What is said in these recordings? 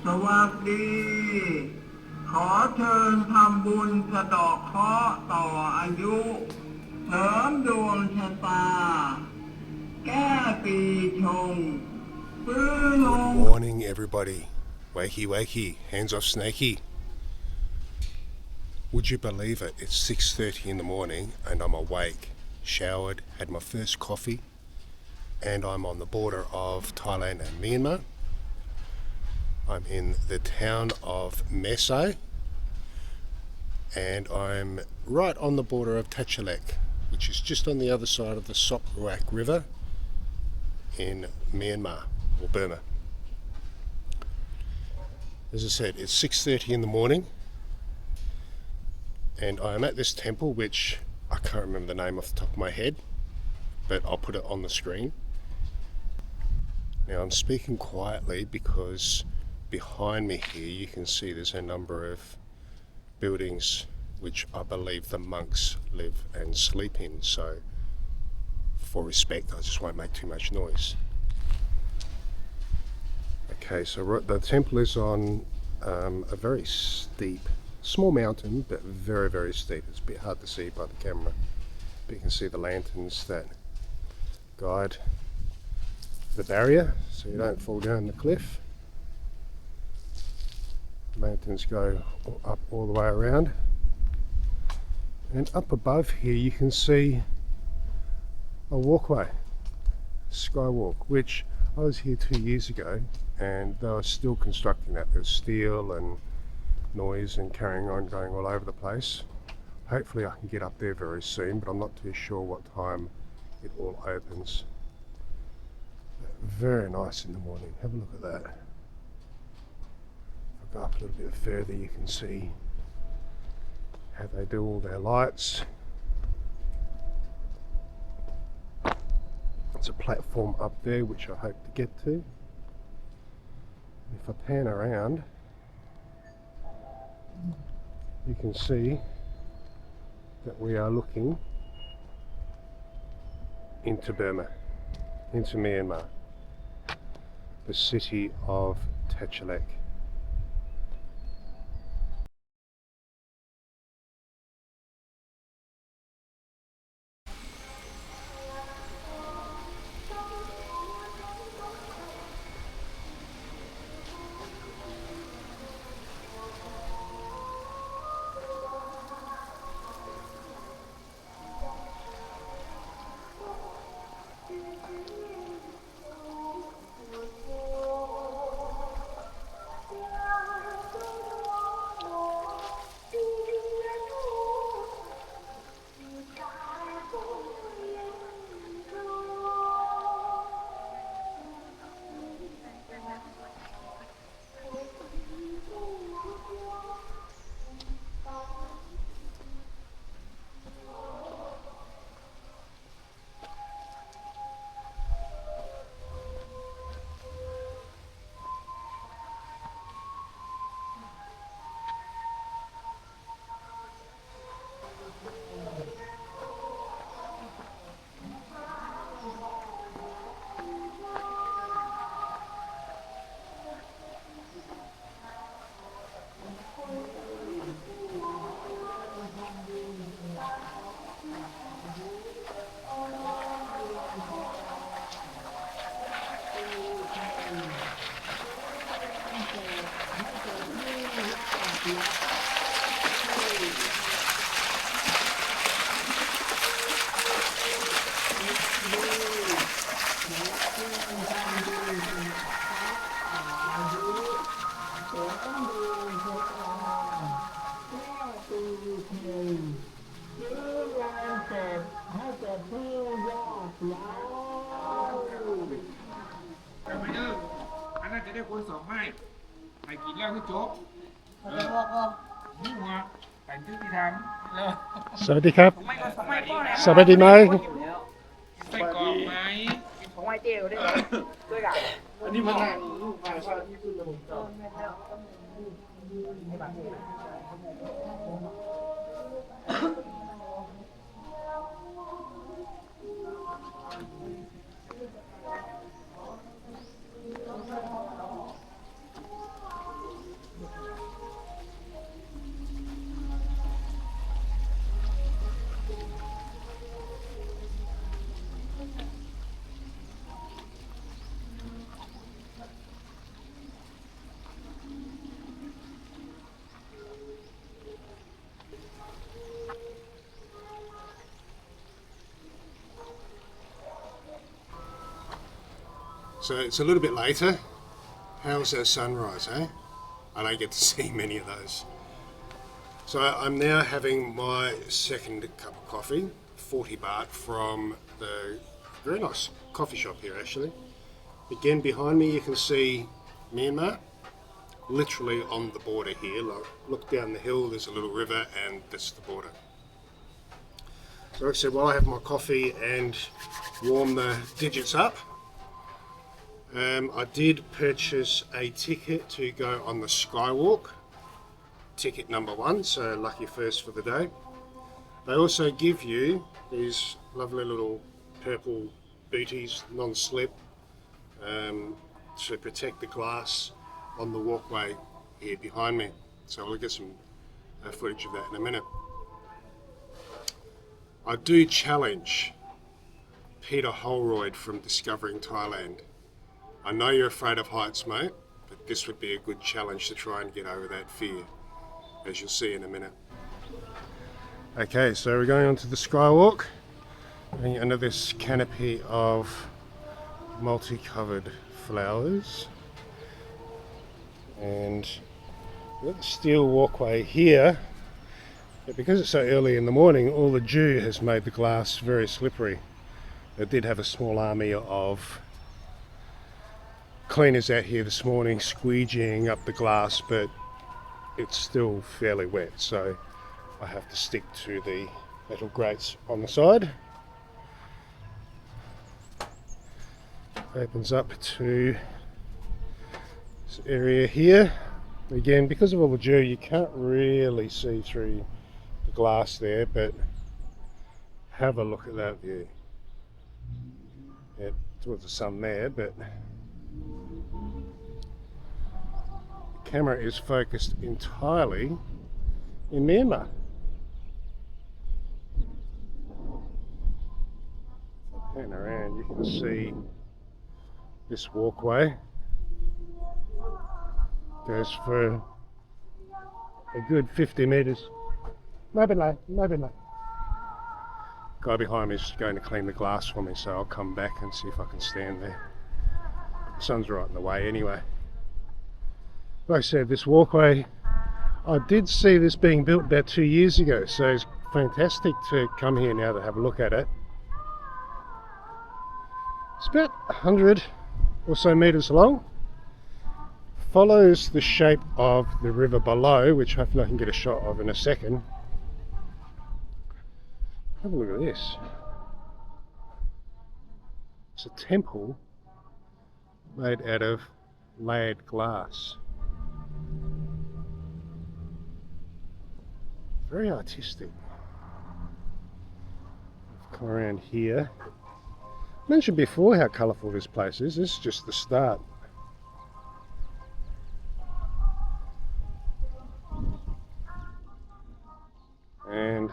สวัสดีขอเชิญทำบุญสะเดาะเคราะห์ต่ออายุเสริมดวงชะตาแก้ปีชงฟื้นลง Good morning, everybody. Wakey, wakey, hands off Snakey. Would you believe it? It's 6:30 in the morning and I'm awake, showered, had my first coffee, and I'm on the border of Thailand and Myanmar. I'm in the town of Mesa, and I'm right on the border of Tachalek, which is just on the other side of the Sok Ruak River in Myanmar or Burma. As I said, it's 6:30 in the morning and I am at this temple, which I can't remember the name off the top of my head, but I'll put it on the screen. Now I'm speaking quietly because behind me here you can see there's a number of buildings which I believe the monks live and sleep in, so for respect I just won't make too much noise. Okay, so the temple is on a very steep, small mountain, but very, very steep. It's a bit hard to see by the camera, but you can see the lanterns that guide the barrier so you don't fall down the cliff. Lanterns go up all the way around, and up above here you can see a walkway, skywalk, which I was here 2 years ago and they were still constructing that. There's steel and noise and carrying on going all over the place. Hopefully I can get up there very soon, but I'm not too sure what time it all opens. Very nice in the morning. Have a look at that. If I go up a little bit further you can see how they do all their lights. There's a platform up there which I hope to get to. If I pan around you can see that we are looking into Burma, into Myanmar, the city of Tachalek. Sawadee krap. Sawadee mai. ใส่กรอกไหมของไอเจลด้วยด้วยกันอันนี้มันหนังลูกพายชาที่ขึ้นระบบ So it's a little bit later. How's our sunrise, eh? I don't get to see many of those. So I'm now having my second cup of coffee, 40 baht from the very nice coffee shop here actually. Again, behind me you can see Myanmar, literally on the border here. Look down the hill, there's a little river and that's the border. So like I said, while I have my coffee and warm the digits up, I did purchase a ticket to go on the Skywalk. Ticket number 1, so lucky first for the day. They also give you these lovely little purple booties, non-slip, to protect the glass on the walkway here behind me. So I'll get some footage of that in a minute. I do challenge Peter Holroyd from Discovering Thailand. I know you're afraid of heights, mate, but this would be a good challenge to try and get over that fear, as you'll see in a minute. Okay, so we're going onto the Skywalk, going under this canopy of multicolored flowers, and we've got the steel walkway here, but because it's so early in the morning, all the dew has made the glass very slippery. They did have a small army of cleaners out here this morning squeegeeing up the glass, but it's still fairly wet, so I have to stick to the metal grates on the side. Opens up to this area here. Again, because of all the dew, you can't really see through the glass there, but have a look at that view. Yeah, towards the sun there, but the camera is focused entirely in Myanmar. Pan around, you can see this walkway goes for a good 50 metres. Guy behind me is going to clean the glass for me, so I'll come back and see if I can stand there. The sun's right in the way anyway. Like I said, this walkway, I did see this being built about 2 years ago, so it's fantastic to come here now to have a look at it. It's about 100 or so metres long. Follows the shape of the river below, which hopefully I can get a shot of in a second. Have a look at this. It's a temple made out of layered glass. Very artistic. Come around here. I mentioned before how colourful this place is. This is just the start. And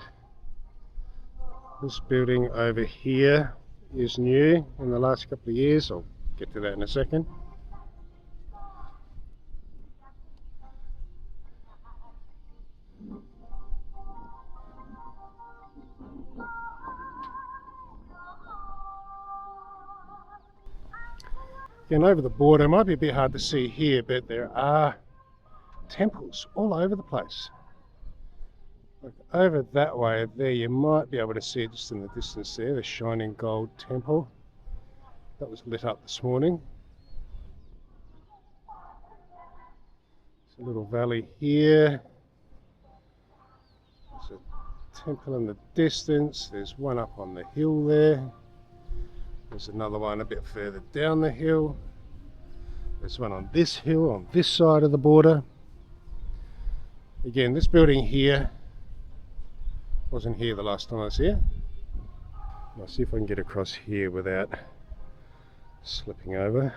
this building over here is new in the last couple of years. I'll get to that in a second. Again, over the border, it might be a bit hard to see here, but there are temples all over the place. Like over that way, there you might be able to see it just in the distance there, the shining gold temple. That was lit up this morning. There's a little valley here. There's a temple in the distance. There's one up on the hill there. There's another one a bit further down the hill. There's one on this hill, on this side of the border. Again, this building here wasn't here the last time I was here. I'll see if I can get across here without slipping over.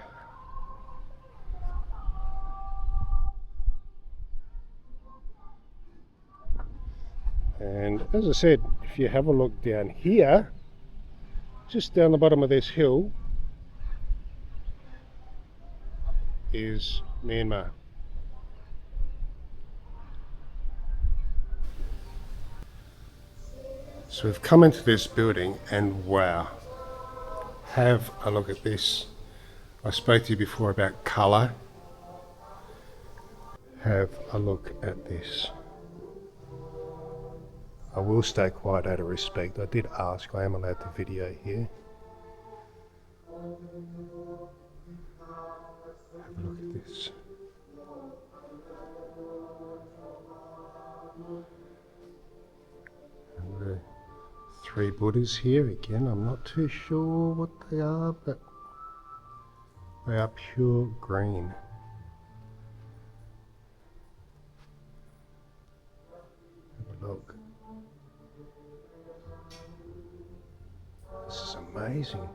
And as I said, if you have a look down here, just down the bottom of this hill is Myanmar. So we've come into this building and wow, have a look at this. I spoke to you before about colour. Have a look at this. I will stay quiet out of respect. I did ask, I am allowed to video here. Have a look at this. And the 3 Buddhas here. Again, I'm not too sure what they are, but they are pure green. Have a look. This is amazing.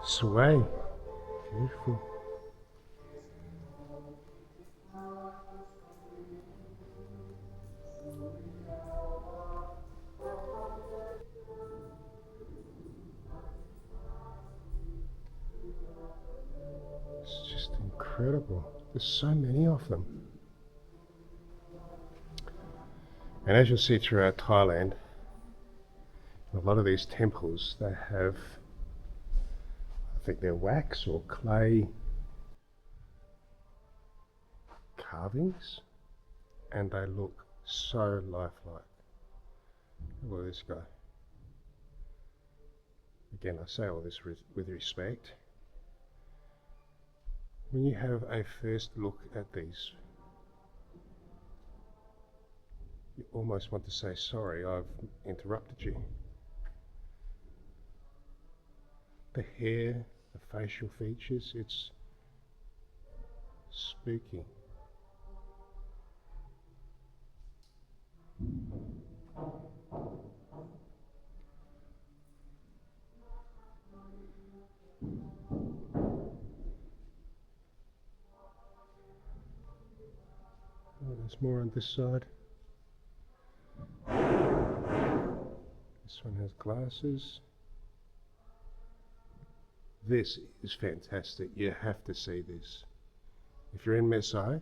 Sway. Beautiful. It's just incredible. There's so many of them. And as you'll see throughout Thailand, a lot of these temples, they have, I think they're wax or clay carvings, and they look so lifelike. Look at this guy. Again, I say all this with respect. When you have a first look at these, you almost want to say, sorry, I've interrupted you. The hair, the facial features, it's spooky. Oh, there's more on this side. This one has glasses. This is fantastic. You have to see this. If you're in Mesai,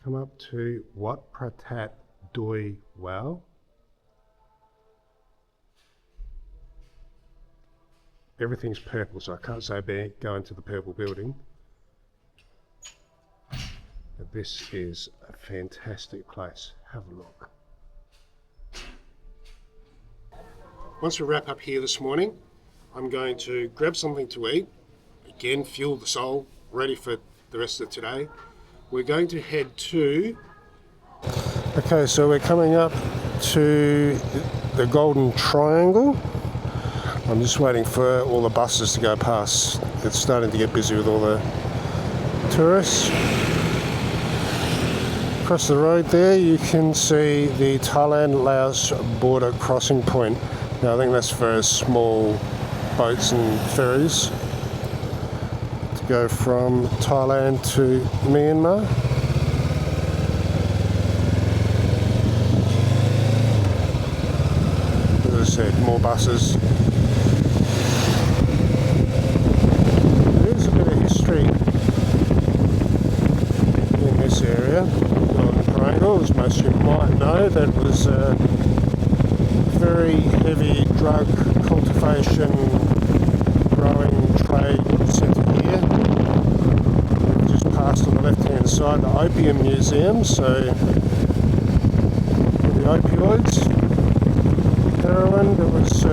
come up to Wat Prathat Doi Wao. Everything's purple, so I can't say go into the purple building. But this is a fantastic place. Have a look. Once we wrap up here this morning, I'm going to grab something to eat. Again, fuel the soul, ready for the rest of today. We're going to head to... Okay, so we're coming up to the Golden Triangle. I'm just waiting for all the buses to go past. It's starting to get busy with all the tourists. Across the road there you can see the Thailand-Laos border crossing point. Now I think that's for small boats and ferries to go from Thailand to Myanmar. As I said, more buses. There is a bit of history in this area. As most of you might know, that was a very heavy drug cultivation, growing trade centre here. We've just passed on the left hand side the Opium Museum, so the opioids, heroin that was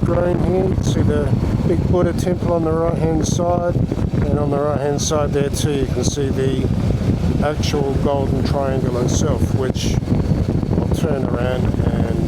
grown here. You can see the big Buddha temple on the right hand side, and on the right hand side there too you can see the actual Golden Triangle itself, which I'll turn around and